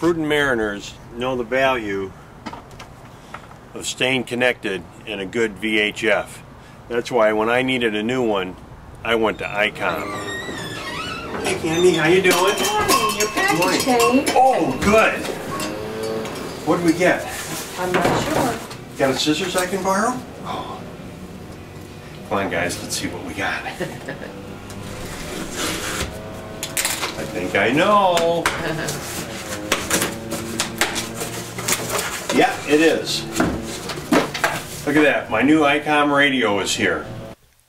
Prudent mariners know the value of staying connected in a good VHF. That's why when I needed a new one, I went to iCom. Hey Candy, how you doing? Morning, your package came. Oh, good. What did we get? I'm not sure. Got a scissors I can borrow? Oh. Come on guys, let's see what we got. I think I know. Yeah, it is. Look at that, my new iCom radio is here.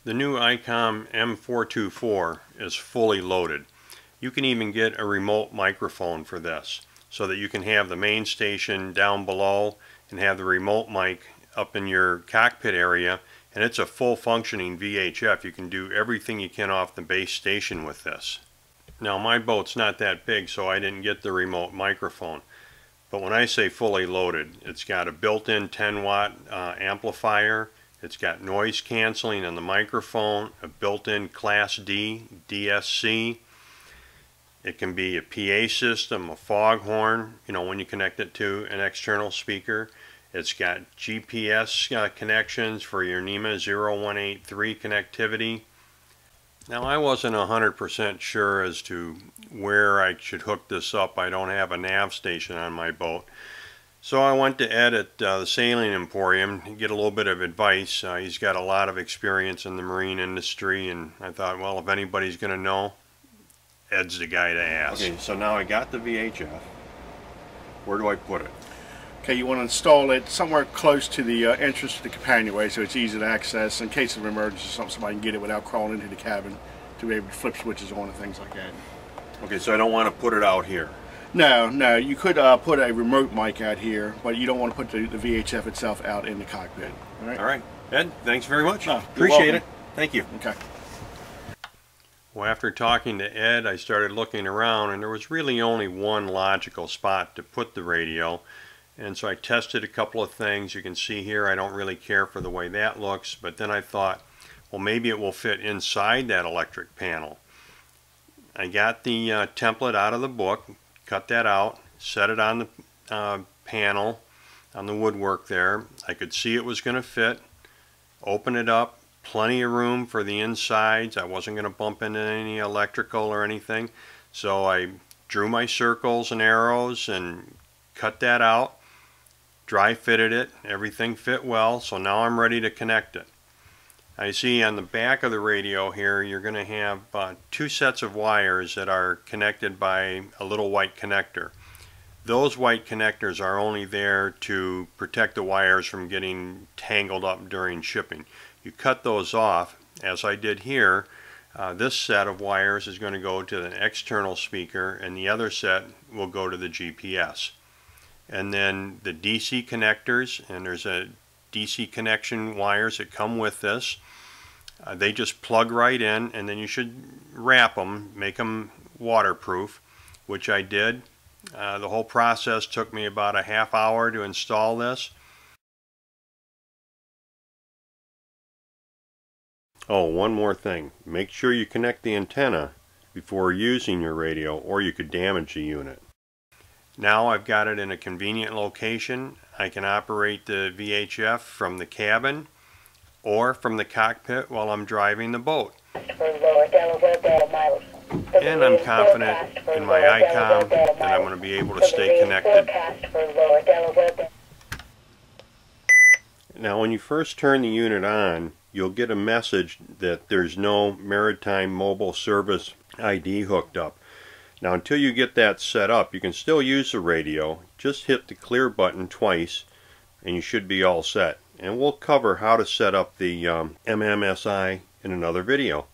The new iCom M424 is fully loaded. You can even get a remote microphone for this, so that you can have the main station down below and have the remote mic up in your cockpit area, and it's a full functioning VHF. You can do everything you can off the base station with this. Now my boat's not that big, so I didn't get the remote microphone. But when I say fully loaded, it's got a built-in 10-watt amplifier, it's got noise canceling on the microphone, a built-in Class D DSC. It can be a PA system, a foghorn, you know, when you connect it to an external speaker. It's got GPS connections for your NEMA 0183 connectivity. Now I wasn't 100% sure as to where I should hook this up. I don't have a nav station on my boat. So I went to Ed at the Sailing Emporium to get a little bit of advice. He's got a lot of experience in the marine industry, and I thought, well, if anybody's going to know, Ed's the guy to ask. Okay, so now I got the VHF. Where do I put it? Okay, you want to install it somewhere close to the entrance to the companionway so it's easy to access in case of emergency. Somebody can get it without crawling into the cabin to be able to flip switches on and things like that. Okay, so I don't want to put it out here. No, you could put a remote mic out here, but you don't want to put the VHF itself out in the cockpit. All right? All right. Ed, thanks very much. No, appreciate it. Thank you. Okay. Well, after talking to Ed, I started looking around, and there was really only one logical spot to put the radio. And so I tested a couple of things. You can see here I don't really care for the way that looks, but then I thought, well, maybe it will fit inside that electric panel. I got the template out of the book, cut that out, set it on the panel, on the woodwork there. I could see it was going to fit. Open it up, plenty of room for the insides. I wasn't going to bump into any electrical or anything. So I drew my circles and arrows and cut that out. Dry fitted it, everything fit well, so now I'm ready to connect it. I see on the back of the radio here you're going to have two sets of wires that are connected by a little white connector. Those white connectors are only there to protect the wires from getting tangled up during shipping. You cut those off, as I did here. This set of wires is going to go to the external speaker, and the other set will go to the GPS. And then the DC connectors, and there's a DC connection wires that come with this. They just plug right in, and then you should wrap them, make them waterproof, which I did. The whole process took me about a half hour to install this. Oh, one more thing. Make sure you connect the antenna before using your radio, or you could damage the unit. Now I've got it in a convenient location. I can operate the VHF from the cabin or from the cockpit while I'm driving the boat. And I'm confident in my iCom that I'm going to be able to stay connected. Now when you first turn the unit on, you'll get a message that there's no Maritime Mobile Service ID hooked up. Now until you get that set up, you can still use the radio. Just hit the clear button twice and you should be all set. And we'll cover how to set up the MMSI in another video.